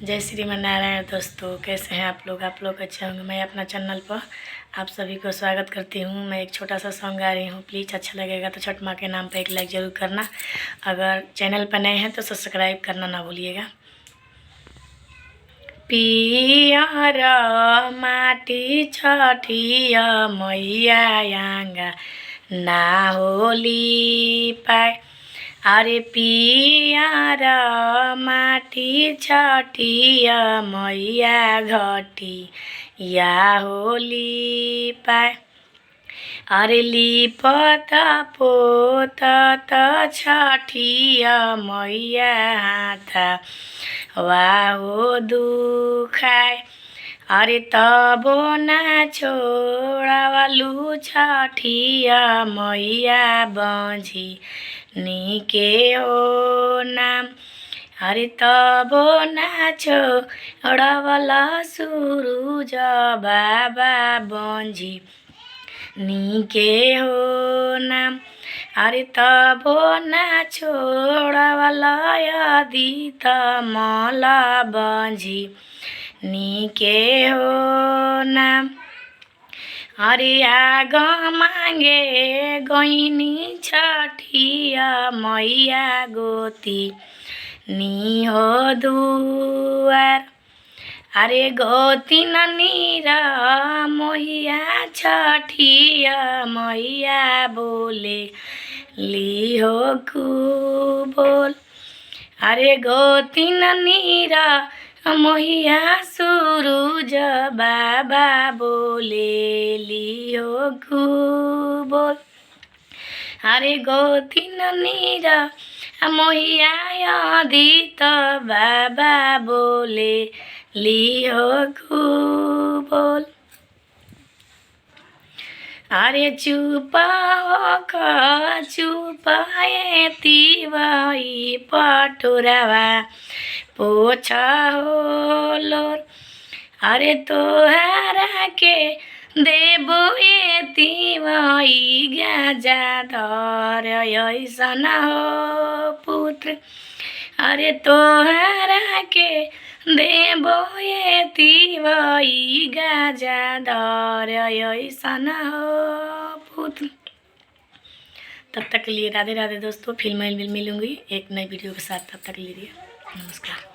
जय श्रीमन नारायण। दोस्तों कैसे हैं आप लोग अच्छे होंगे। मैं अपना चैनल पर आप सभी को स्वागत करती हूं। मैं एक छोटा सा सॉन्ग गा रही हूं। प्लीज़ अच्छा लगेगा तो छठ माँ के नाम पे एक लाइक ज़रूर करना। अगर चैनल पर नए हैं तो सब्सक्राइब करना ना भूलिएगा। पियर माटी छठिया मैया आंगा ना होली पाए। अरे पियर माटी छठिया मैया घटी या होली पाए। अरे लिपत पोतत छठिया मैया हाथा वाहो दुखाए। अरे तबो ना छोड़ावलू छठिया मैया बंझी नीके हो नाम। अरे तबो ना छोड़ावला सूरज बाबा बंझी नीके हो नाम। अरे तबो ना छोड़ावला आदित मला बंझी नीके हो नाम। अरे आग मांगे गईनी छठिया मैया गोती नी हो दुआर। अरे गोती नीरा मैया छठिया मैया बोले ली हो बोल। अरे गोती नीरा मैया सूरज बाबा बोले ली हो बोल। अरे गोती नीरा मैया आदित बाबा बोले ली हो बोल। अरे चुपाए तिवाई पटुरावा पोछा हो लोर। अरे तोहरा के देबो ये तिवाई गाजा धर ऐसन हो पुत्र। अरे तोहरा के देबो ये तिवाई गाजा धर ऐसन हो पुत्र। तब तक के लिए राधे राधे दोस्तों। फिर मैं मिलूंगी एक नई वीडियो के साथ। तब तक के लिए नमस्कार।